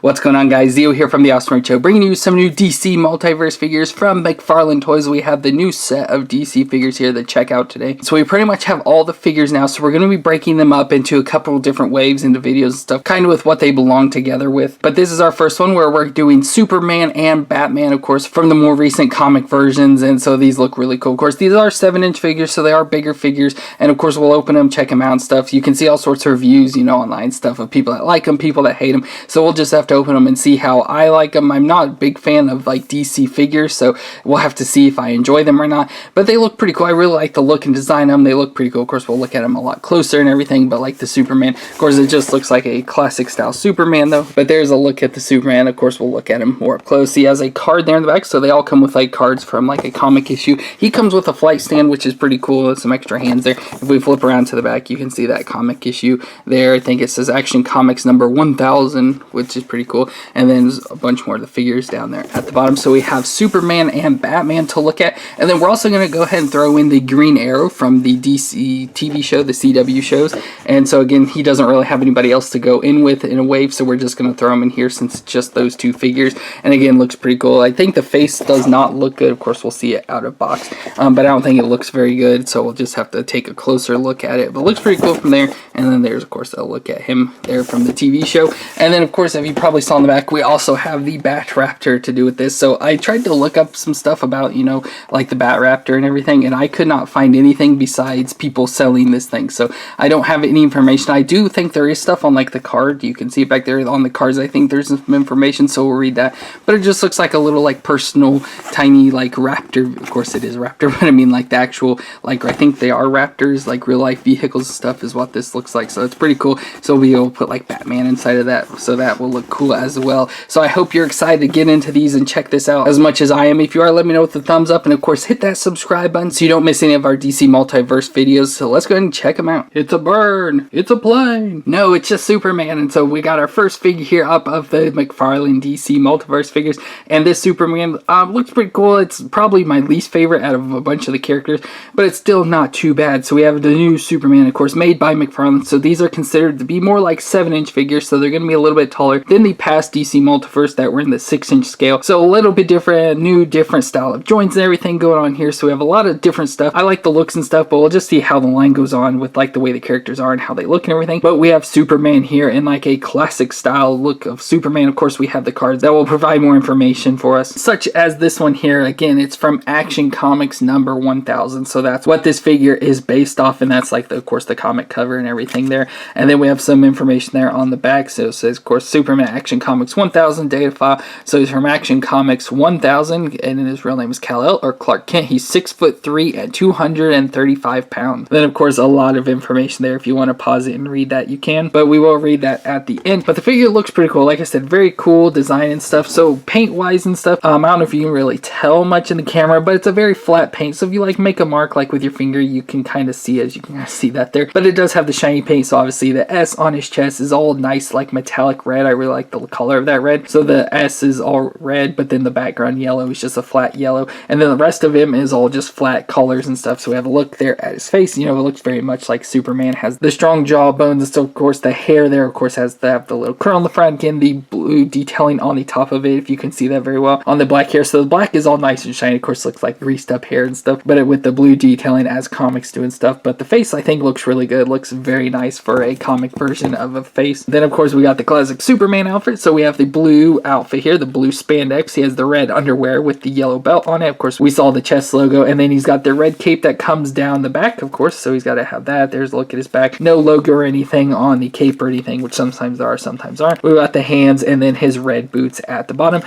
What's going on, guys? Zeo here from the Show, bringing you some new DC Multiverse figures from McFarlane Toys. We have the new set of DC figures here to check out today. So we pretty much have all the figures now, so we're going to be breaking them up into a couple of different waves into videos and stuff, kind of with what they belong together with. But this is our first one where we're doing Superman and Batman, of course, from the more recent comic versions, and so these look really cool. Of course, these are 7-inch figures, so they are bigger figures, and of course we'll open them, check them out and stuff. You can see all sorts of reviews, you know, online stuff of people that like them, people that hate them, so we'll just have to open them and see how I like them. I'm not a big fan of like DC figures, so we'll have to see if I enjoy them or not, but they look pretty cool. I really like the look and design of them. They look pretty cool. Of course, we'll look at them a lot closer and everything, but like the Superman, of course, it just looks like a classic style Superman though. But there's a look at the Superman. Of course, we'll look at him more up close. He has a card there in the back, so they all come with like cards from like a comic issue. He comes with a flight stand, which is pretty cool. There's some extra hands there. If we flip around to the back, you can see that comic issue there. I think it says Action Comics number 1000, which is pretty cool. And then there's a bunch more of the figures down there at the bottom. So we have Superman and Batman to look at. And then we're also going to go ahead and throw in the Green Arrow from the DC TV show, the CW shows. And so again, he doesn't really have anybody else to go in with in a wave, so we're just going to throw him in here since it's just those two figures. And again, looks pretty cool. I think the face does not look good. Of course, we'll see it out of box, but I don't think it looks very good, so we'll just have to take a closer look at it. But it looks pretty cool from there. And then there's, of course, a look at him there from the TV show. And then, of course, if you probably saw in the back, we also have the Bat-Raptor to do with this. So I tried to look up some stuff about, you know, like the Bat-Raptor and everything, and I could not find anything besides people selling this thing. So I don't have any information. I do think there is stuff on like the card. You can see it back there on the cards. I think there's some information, so we'll read that. But it just looks like a little like personal tiny like raptor. Of course it is a raptor, but I mean like the actual, like I think they are raptors, like real life vehicles and stuff is what this looks like. So it's pretty cool. So we'll be able to put like Batman inside of that, so that will look cool as well. So I hope you're excited to get into these and check this out as much as I am. If you are, let me know with the thumbs up, and of course hit that subscribe button so you don't miss any of our DC Multiverse videos. So let's go ahead and check them out. It's a bird. It's a plane. No, it's just Superman. And so we got our first figure here up of the McFarlane DC Multiverse figures, and this Superman looks pretty cool. It's probably my least favorite out of a bunch of the characters, but it's still not too bad. So we have the new Superman, of course, made by McFarlane. So these are considered to be more like 7-inch figures, so they're going to be a little bit taller than the past DC Multiverse that were in the 6-inch scale. So a little bit different, new, different style of joints and everything going on here. So we have a lot of different stuff. I like the looks and stuff, but we'll just see how the line goes on with like the way the characters are and how they look and everything. But we have Superman here in like a classic style look of Superman. Of course, we have the cards that will provide more information for us, such as this one here. Again, it's from Action Comics number 1000. So that's what this figure is based off, and that's like the, of course, the comic cover and everything there. And then we have some information there on the back. So it says, of course, Superman Action Comics 1000 data file. So he's from Action Comics 1000, and his real name is Kal-El or Clark Kent. He's 6'3" and 235 pounds. Then, of course, a lot of information there. If you want to pause it and read that, you can, but we will read that at the end. But the figure looks pretty cool. Like I said, very cool design and stuff. So paint wise and stuff, I don't know if you can really tell much in the camera, but it's a very flat paint. So if you like make a mark like with your finger, you can kind of see, as you can see that there. But it does have the shiny paint. So obviously the S on his chest is all nice, like metallic red. I really like the color of that red. So the S is all red, but then the background yellow is just a flat yellow, and then the rest of him is all just flat colors and stuff. So we have a look there at his face. You know, it looks very much like Superman. Has the strong jawbones, and still, of course, the hair there, of course, has the little curl on the front. Again, the blue detailing on the top of it, if you can see that very well on the black hair. So the black is all nice and shiny. Of course, looks like greased up hair and stuff, but with the blue detailing as comics do and stuff. But the face, I think, looks really good. Looks very nice for a comic version of a face. Then, of course, we got the classic Superman outfit. So we have the blue outfit here, the blue spandex. He has the red underwear with the yellow belt on it. Of course, we saw the chest logo, and then he's got the red cape that comes down the back, of course, so he's got to have that. There's a look at his back. No logo or anything on the cape or anything, which sometimes there are, sometimes aren't. We got the hands, and then his red boots at the bottom.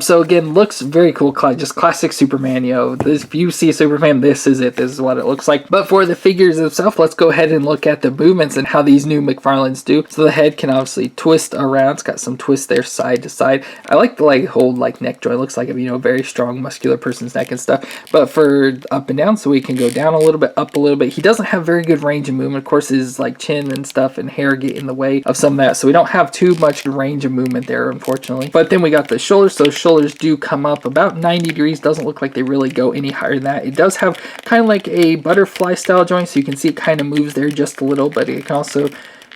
So again, looks very cool. Just classic Superman. You know, this, if you see Superman, this is it. This is what it looks like. But for the figures themselves, let's go ahead and look at the movements and how these new McFarlanes do. So the head can obviously twist around. It's got some twists there side to side. I like the like whole like neck joint. It looks like a, you know, very strong muscular person's neck and stuff. But for up and down, so we can go down a little bit, up a little bit. He doesn't have very good range of movement. Of course, his like chin and stuff and hair get in the way of some of that, so we don't have too much range of movement there, unfortunately. But then we got the shoulders. So shoulders do come up about 90 degrees. Doesn't look like they really go any higher than that. It does have kind of like a butterfly style joint, so you can see it kind of moves there just a little, but it can also,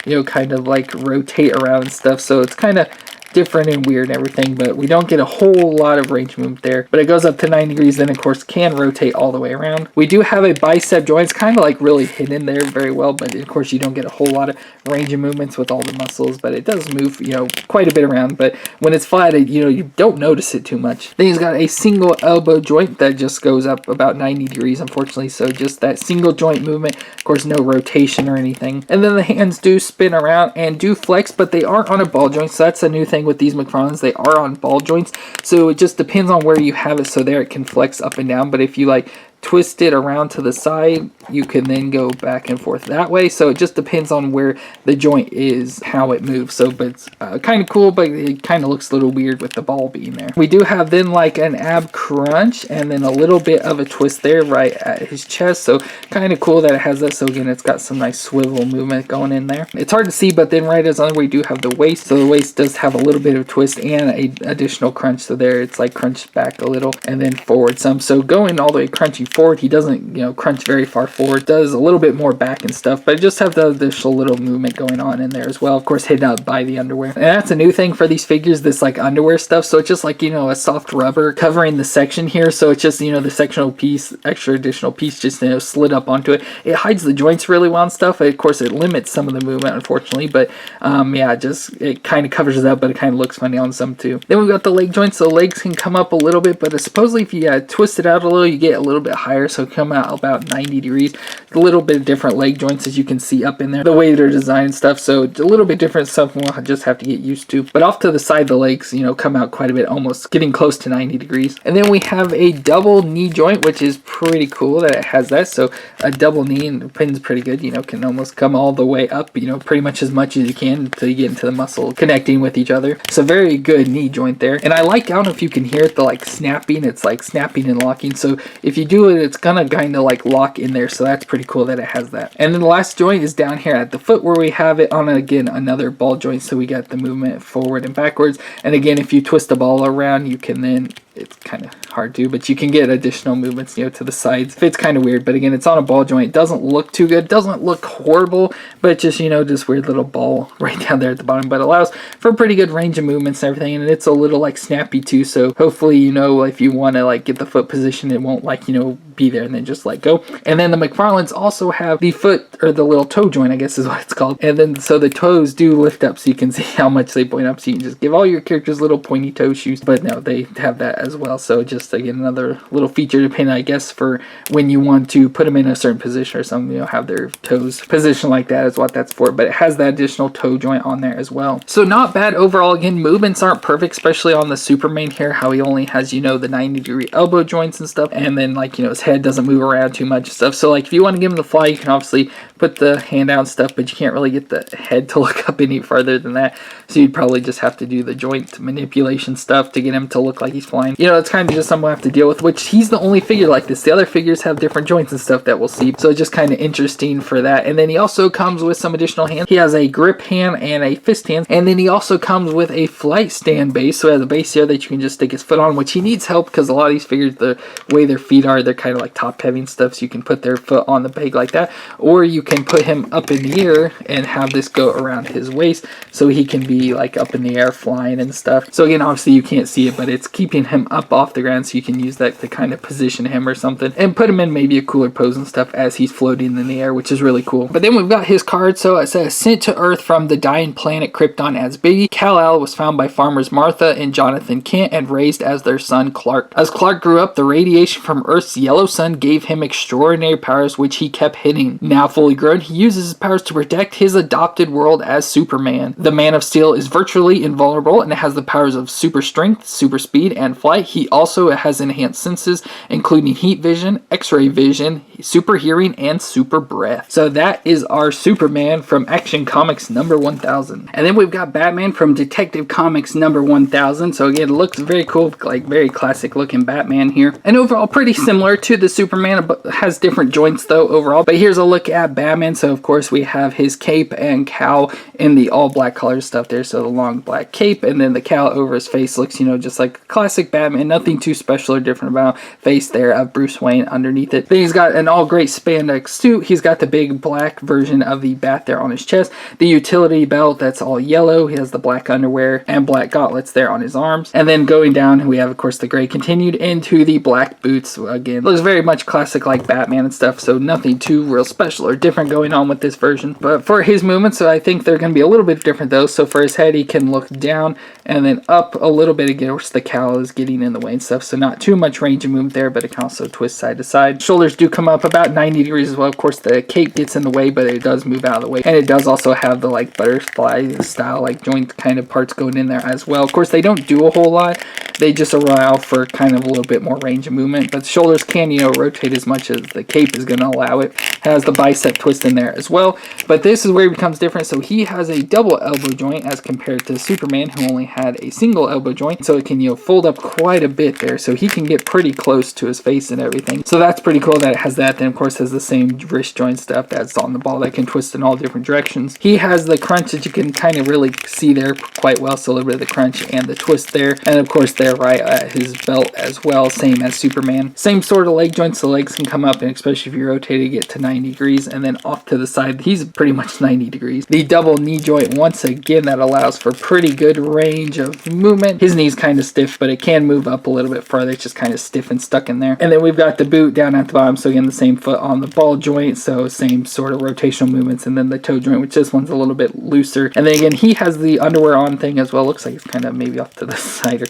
you know, kind of like rotate around and stuff. So it's kind of different and weird and everything, but we don't get a whole lot of range movement there. But it goes up to 90 degrees, then of course can rotate all the way around. We do have a bicep joint. It's kind of like really hidden there very well, but of course you don't get a whole lot of range of movements with all the muscles, but it does move, you know, quite a bit around. But when it's flat, you know, you don't notice it too much. Then he's got a single elbow joint that just goes up about 90 degrees, unfortunately. So just that single joint movement, of course, no rotation or anything. And then the hands do spin around and do flex, but they aren't on a ball joint. So that's a new thing with these McFarlanes. They are on ball joints. So it just depends on where you have it. So there it can flex up and down. But if you like twist it around to the side, you can then go back and forth that way. So it just depends on where the joint is, how it moves. So, but it's kind of cool, but it kind of looks a little weird with the ball being there. We do have then like an ab crunch and then a little bit of a twist there right at his chest. So kind of cool that it has that. So again, it's got some nice swivel movement going in there. It's hard to see, but then right as under we do have the waist. So the waist does have a little bit of twist and a additional crunch. So there it's like crunched back a little and then forward some. So going all the way crunchy forward, he doesn't, you know, crunch very far forward. Does a little bit more back and stuff, but just have the additional little movement going on in there as well, of course hidden out by the underwear. And that's a new thing for these figures, this like underwear stuff. So it's just like, you know, a soft rubber covering the section here. So it's just, you know, the sectional piece, extra additional piece just, you know, slid up onto it. It hides the joints really well and stuff. Of course it limits some of the movement, unfortunately, but yeah, just it kind of covers it up, but it kind of looks funny on some too. Then we've got the leg joints. So legs can come up a little bit, but supposedly if you twist it out a little, you get a little bit higher. So come out about 90 degrees. A little bit of different leg joints as you can see up in there, the way they're designed and stuff. So a little bit different stuff we'll just have to get used to. But off to the side, the legs, you know, come out quite a bit, almost getting close to 90 degrees. And then we have a double knee joint, which is pretty cool that it has that. So a double knee, and the pin's pretty good, you know, can almost come all the way up, you know, pretty much as much as you can until you get into the muscle connecting with each other. So very good knee joint there. And I like, I don't know if you can hear it, the like snapping. It's like snapping and locking. So if you do it, it's gonna kind of like lock in there. So that's pretty cool that it has that. And then the last joint is down here at the foot where we have it on, again, another ball joint. So we got the movement forward and backwards. And again, if you twist the ball around, you can then, it's kind of hard to, but you can get additional movements, you know, to the sides. It's kind of weird, but again, it's on a ball joint. It doesn't look too good. It doesn't look horrible, but just, you know, this weird little ball right down there at the bottom, but allows for pretty good range of movements and everything. And it's a little like snappy too. So hopefully, you know, if you want to like get the foot position, it won't like, you know, be there and then just let go. And then the McFarlanes also have the foot, or the little toe joint, I guess is what it's called. And then so the toes do lift up, so you can see how much they point up. So you can just give all your characters little pointy toe shoes, but no, they have that as well. So just again, another little feature to pin, I guess, for when you want to put them in a certain position or something, you know, have their toes positioned like that is what that's for. But it has that additional toe joint on there as well. So not bad overall. Again, movements aren't perfect, especially on the Superman here, how he only has, you know, the 90-degree elbow joints and stuff. And then like, you know, his head doesn't move around too much and stuff. So like if you want to give him the fly, you can obviously put the hand out and stuff, but you can't really get the head to look up any farther than that. So you'd probably just have to do the joint manipulation stuff to get him to look like he's flying. You know, it's kind of just something we'll have to deal with, which he's the only figure like this. The other figures have different joints and stuff that we'll see. So it's just kind of interesting for that. And then he also comes with some additional hands. He has a grip hand and a fist hand. And then he also comes with a flight stand base. So he has a base here that you can just stick his foot on, which he needs help because a lot of these figures, the way their feet are, they're kind of like top heavy and stuff. So you can put their foot on the peg like that. Or you can put him up in the air and have this go around his waist so he can be like up in the air flying and stuff. So again, obviously you can't see it, but it's keeping him up off the ground, so you can use that to kind of position him or something and put him in maybe a cooler pose and stuff as he's floating in the air, which is really cool. But then we've got his card. So it says, sent to Earth from the dying planet Krypton as baby, Kal-El was found by farmers Martha and Jonathan Kent and raised as their son Clark. As Clark grew up, the radiation from Earth's yellow sun gave him extraordinary powers which he kept hiding. Now fully grown, he uses his powers to protect his adopted world as Superman. The Man of Steel is virtually invulnerable and has the powers of super strength, super speed, and flight. He also has enhanced senses, including heat vision, x-ray vision, super hearing, and super breath. So that is our Superman from Action Comics number 1000. And then we've got Batman from Detective Comics number 1000. So again, it looks very cool, like very classic looking Batman here. And overall pretty similar to to the Superman, but has different joints though overall. But here's a look at Batman. So of course we have his cape and cowl in the all black color stuff there. So the long black cape, and then the cowl over his face looks, you know, just like classic Batman. Nothing too special or different about face there of Bruce Wayne underneath it. Then he's got an all gray spandex suit. He's got the big black version of the bat there on his chest. The utility belt, that's all yellow. He has the black underwear and black gauntlets there on his arms. And then going down, we have of course the gray continued into the black boots. Again, looks very much classic like Batman and stuff, so nothing too real special or different going on with this version. But for his movements, so I think they're going to be a little bit different though. So for his head, he can look down and then up a little bit. Again, the cowl is getting in the way and stuff, so not too much range of movement there, but it can also twist side to side. Shoulders do come up about 90 degrees as well. Of course, the cape gets in the way, but it does move out of the way. And it does also have the like butterfly style, like joint kind of parts going in there as well. Of course, they don't do a whole lot. They just allow for kind of a little bit more range of movement, but the shoulders can, you know, rotate as much as the cape is going to allow it. Has the bicep twist in there as well, but this is where it becomes different. So he has a double elbow joint as compared to Superman, who only had a single elbow joint, so it can, you know, fold up quite a bit there, so he can get pretty close to his face and everything. So that's pretty cool that it has that. Then of course has the same wrist joint stuff that's on the ball that can twist in all different directions. He has the crunch that you can kind of really see there quite well, so a little bit of the crunch and the twist there, and of course there right at his belt as well, same as Superman. Same sort of leg joints, the legs can come up, and especially if you rotate it, get to 90 degrees, and then off to the side he's pretty much 90 degrees. The double knee joint, once again, that allows for pretty good range of movement. His knee's kind of stiff, but it can move up a little bit farther. It's just kind of stiff and stuck in there. And then we've got the boot down at the bottom, so again the same foot on the ball joint, so same sort of rotational movements. And then the toe joint, which this one's a little bit looser. And then again he has the underwear on thing as well. Looks like it's kind of maybe off to the side or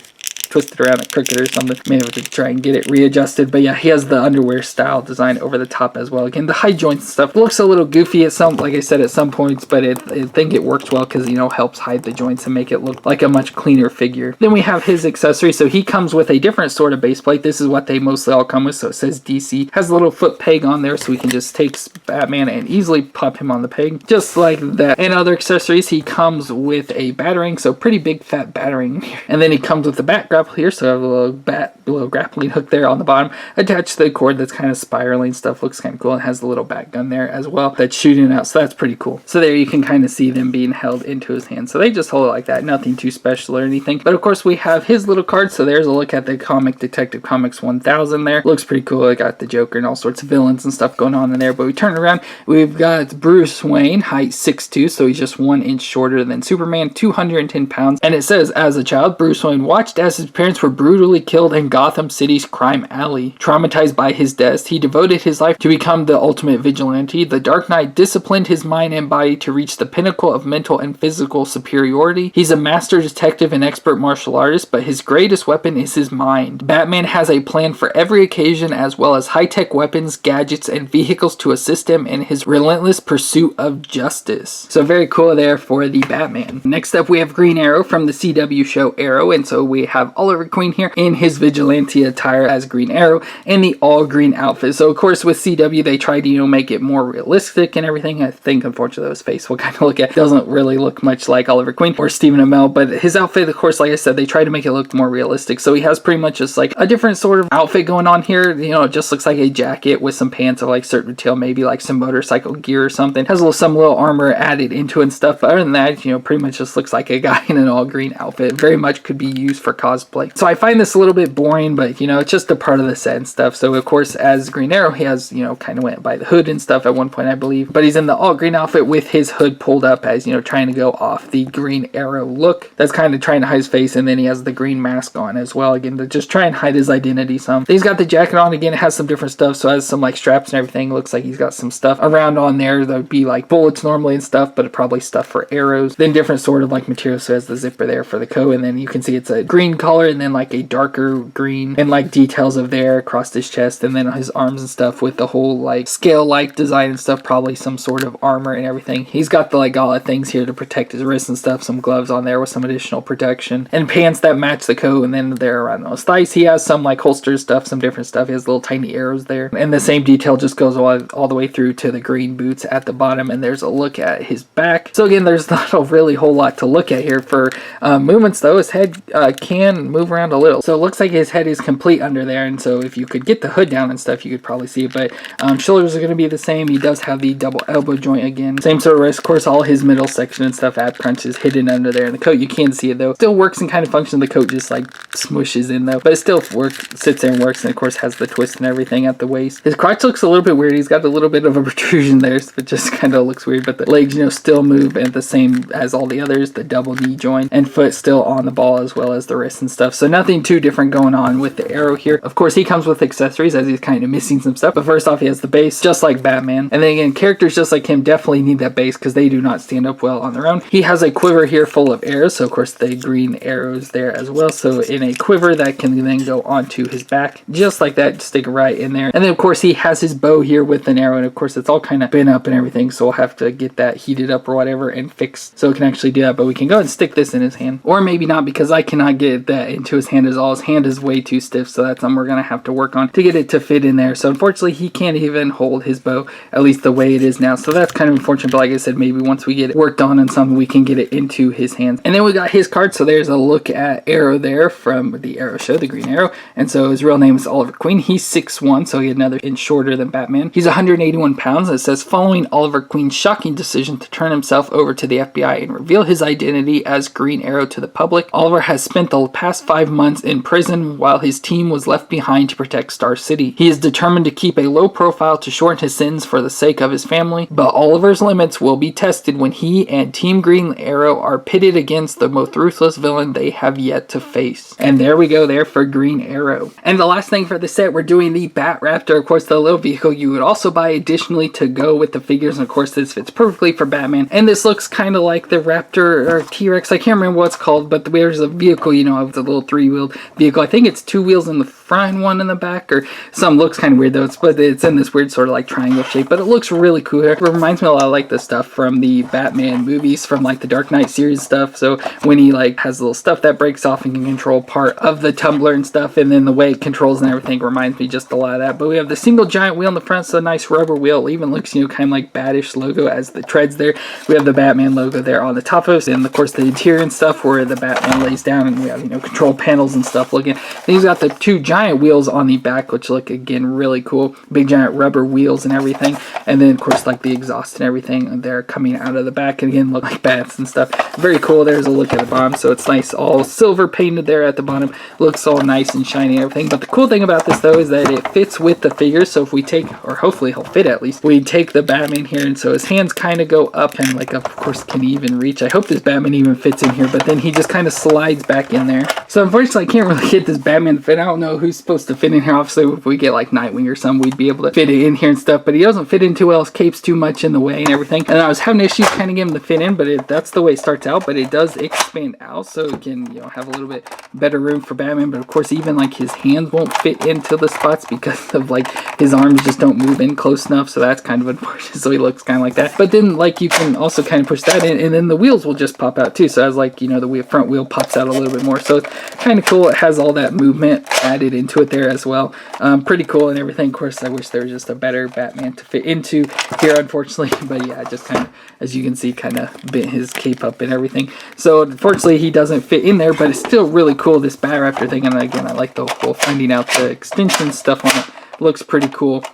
twisted around and crooked or something. Maybe to try and get it readjusted. But yeah, he has the underwear style design over the top as well. Again, the high joints stuff looks a little goofy at some, like I said, at some points, but I think it works well because, you know, helps hide the joints and make it look like a much cleaner figure. Then we have his accessory. So he comes with a different sort of base plate. This is what they mostly all come with. So it says DC. Has a little foot peg on there, so we can just take Batman and easily pop him on the peg, just like that. And other accessories, he comes with a battering, so pretty big fat battering. And then he comes with the bat grapple here, so I have a little grappling hook there on the bottom attached to the cord that's kind of spiraling stuff. Looks kind of cool. It has the little bat gun there as well that's shooting out, so that's pretty cool. So there you can kind of see them being held into his hand, so they just hold it like that, nothing too special or anything. But of course we have his little card, so there's a look at the comic Detective Comics 1000 there. Looks pretty cool. I got the Joker and all sorts of villains and stuff going on in there. But we turn around, we've got Bruce Wayne, height 6'2", so he's just 1 inch shorter than Superman, 210 pounds. And it says, as a child, Bruce Wayne watched as his parents were brutally killed in Gotham City's crime alley. Traumatized by his death, he devoted his life to become the ultimate vigilante. The Dark Knight disciplined his mind and body to reach the pinnacle of mental and physical superiority. He's a master detective and expert martial artist, but his greatest weapon is his mind. Batman has a plan for every occasion, as well as high-tech weapons, gadgets, and vehicles to assist him in his relentless pursuit of justice. So very cool there for the Batman. Next up we have Green Arrow from the CW show Arrow, and so we have Oliver Queen here in his vigilante attire as Green Arrow in the all green outfit. So of course with CW they tried to, you know, make it more realistic and everything. I think unfortunately his face will kind of look at doesn't really look much like Oliver Queen or Stephen Amell, but his outfit, of course, like I said, they tried to make it look more realistic. So he has pretty much just like a different sort of outfit going on here. You know, it just looks like a jacket with some pants of like certain detail, maybe like some motorcycle gear or something. Has some little armor added into it and stuff, but other than that, you know, pretty much just looks like a guy in an all green outfit. Very much could be used for cosplay. So I find this a little bit boring, but you know, it's just a part of the set and stuff. So of course as Green Arrow, he has, you know, kind of went by the hood and stuff at one point, I believe, but he's in the all green outfit with his hood pulled up as, you know, trying to go off the Green Arrow look. That's kind of trying to hide his face, and then he has the green mask on as well, again to just try and hide his identity some. Then he's got the jacket on again. It has some different stuff, so it has some like straps and everything. Looks like he's got some stuff around on there that would be like bullets normally and stuff, but probably stuff for arrows. Then different sort of like material, so it has the zipper there for the coat, and then you can see it's a green color and then like a darker green and like details of there across his chest, and then his arms and stuff with the whole like scale like design and stuff, probably some sort of armor and everything. He's got the like gauntlet things here to protect his wrists and stuff, some gloves on there with some additional protection, and pants that match the coat, and then there around those thighs he has some like holster stuff, some different stuff. He has little tiny arrows there, and the same detail just goes all the way through to the green boots at the bottom, and there's a look at his back. So again, there's not a really whole lot to look at here for movements though. His head can can move around a little. So it looks like his head is complete under there, and so if you could get the hood down and stuff, you could probably see it. But shoulders are going to be the same. He does have the double elbow joint again. Same sort of wrist. Of course, all his middle section and stuff, ab crunch, is hidden under there. In the coat, you can see it though. Still works and kind of functions. The coat just like smushes in though, but it still sits there and works, and of course has the twist and everything at the waist. His crotch looks a little bit weird. He's got a little bit of a protrusion there, so it just kind of looks weird, but the legs, still move and the same as all the others. The double knee joint and foot still on the ball, as well as the wrist and stuff. So nothing too different going on with the arrow here. Of course, he comes with accessories, as he's kind of missing some stuff, but first off, he has the base, just like Batman. And then again, characters just like him definitely need that base because they do not stand up well on their own. He has a quiver here full of arrows, so of course the green arrows there as well. So in a quiver that can then go onto his back, just like that, stick right in there. And then of course he has his bow here with an arrow, and of course it's all kind of bent up and everything, so we'll have to get that heated up or whatever and fixed so it can actually do that. But we can go ahead and stick this in his hand, or maybe not, because I cannot get that into his hand. His hand is way too stiff, so that's something we're gonna have to work on to get it to fit in there. So unfortunately he can't even hold his bow, at least the way it is now, so that's kind of unfortunate. But like I said, maybe once we get it worked on and something, we can get it into his hands. And then we got his card, so there's a look at Arrow there from the Arrow show, the Green Arrow. And so his real name is Oliver Queen. He's 6'1", so he's another inch shorter than Batman. He's 181 pounds. It says, following Oliver Queen's shocking decision to turn himself over to the FBI and reveal his identity as Green Arrow to the public, Oliver has spent the past 5 months in prison while his team was left behind to protect Star City. He is determined to keep a low profile to shorten his sentence for the sake of his family, but Oliver's limits will be tested when he and Team Green Arrow are pitted against the most ruthless villain they have yet to face. And there we go there for Green Arrow. And the last thing for the set, we're doing the Bat-Raptor, of course the little vehicle you would also buy additionally to go with the figures, and of course this fits perfectly for Batman. And this looks kind of like the Raptor or T-Rex, I can't remember what it's called, but there's a vehicle, of the little 3-wheeled vehicle. I think it's 2 wheels in the front and 1 in the back, or some. Looks kind of weird though, but it's in this weird sort of like triangle shape, but it looks really cool here. It reminds me a lot of like the stuff from the Batman movies, from like the Dark Knight series stuff. So when he like has little stuff that breaks off and can control part of the tumbler and stuff, and then the way it controls and everything reminds me just a lot of that. But we have the single giant wheel in the front, so a nice rubber wheel. It even looks, kind of like Batish logo as the treads there. We have the Batman logo there on the top of it, and of course the interior and stuff where the Batman lays down, and we have, control panels and stuff looking. Then he's got the 2 giant wheels on the back, which look again really cool. Big giant rubber wheels and everything. And then of course like the exhaust and everything there coming out of the back, and again look like bats and stuff. Very cool. There's a look at the bottom, so it's nice, all silver painted there at the bottom. Looks all nice and shiny and everything. But the cool thing about this though is that it fits with the figures. So if we take, or hopefully he'll fit at least, we take the Batman here, and so his hands kind of go up, kind of like up, of course can even reach. I hope this Batman even fits in here, but then he just kind of slides back in there. So unfortunately I can't really get this Batman to fit. I don't know who's supposed to fit in here. Obviously if we get like Nightwing or something, we'd be able to fit it in here and stuff, but he doesn't fit in too well. His cape's too much in the way and everything, and I was having issues kind of getting him to fit in, but that's the way it starts out. But it does expand out, so it can have a little bit better room for Batman. But of course even like his hands won't fit into the spots because of like his arms just don't move in close enough, so that's kind of unfortunate. So he looks kind of like that. But then like you can also kind of push that in, and then the wheels will just pop out too, so as like the front wheel pops out a little bit more, so it's kind of cool. It has all that movement added into it there as well. Pretty cool and everything. Of course I wish there was just a better Batman to fit into here, unfortunately. But yeah, just kind of, as you can see, kind of bent his cape up and everything, so unfortunately he doesn't fit in there. But it's still really cool, this Bat-Raptor thing. And again, I like the whole finding out the extension stuff on it. Looks pretty cool.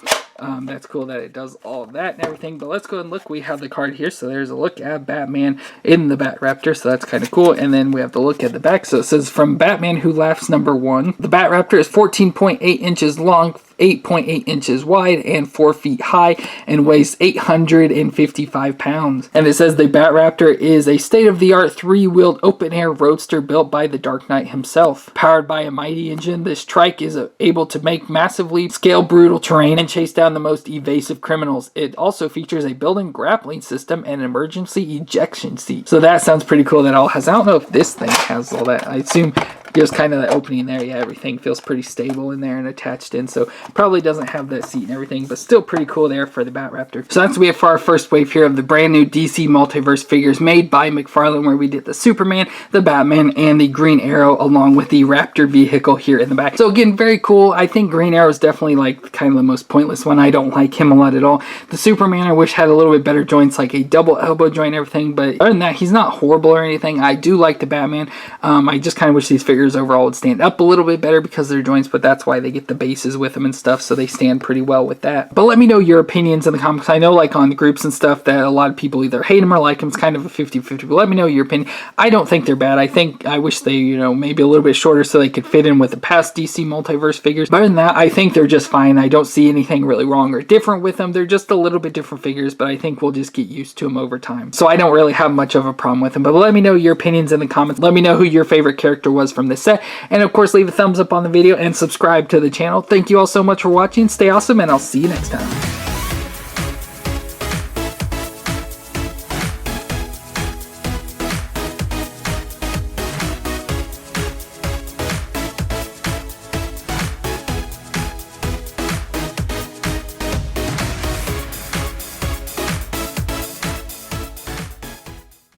That's cool that it does all of that and everything. But let's go and look. We have the card here, so there's a look at Batman in the Bat-Raptor, so that's kind of cool. And then we have to look at the back. So it says, from Batman Who Laughs #1, the Bat-Raptor is 14.8 inches long, 8.8 inches wide, and 4 feet high, and weighs 855 pounds. And it says the Bat-Raptor is a state-of-the-art 3-wheeled open-air roadster built by the Dark Knight himself. Powered by a mighty engine, this trike is able to make massively scale brutal terrain and chase down the most evasive criminals. It also features a built-in grappling system and an emergency ejection seat. So that sounds pretty cool. That all has, I don't know if this thing has all that. I assume just kind of the opening there. Yeah, everything feels pretty stable in there and attached in, so probably doesn't have that seat and everything, but still pretty cool there for the Bat-Raptor. So that's what we have for our first wave here of the brand new DC Multiverse figures made by McFarlane, where we did the Superman, the Batman, and the Green Arrow, along with the Raptor vehicle here in the back. So again, very cool. I think Green Arrow is definitely like kind of the most pointless one. I don't like him a lot at all. The Superman I wish had a little bit better joints, like a double elbow joint and everything, but other than that, he's not horrible or anything. I do like the Batman. I just kind of wish these figures figures overall would stand up a little bit better because of their joints, but that's why they get the bases with them and stuff, so they stand pretty well with that. But let me know your opinions in the comments. I know like on the groups and stuff that a lot of people either hate them or like them. It's kind of a 50-50, but let me know your opinion. I don't think they're bad. I wish they, you know, maybe a little bit shorter so they could fit in with the past DC Multiverse figures. But other than that, I think they're just fine. I don't see anything really wrong or different with them. They're just a little bit different figures, but I think we'll just get used to them over time. So I don't really have much of a problem with them, but let me know your opinions in the comments. Let me know who your favorite character was from this set, and of course leave a thumbs up on the video and subscribe to the channel. Thank you all so much for watching. Stay awesome, and I'll see you next time.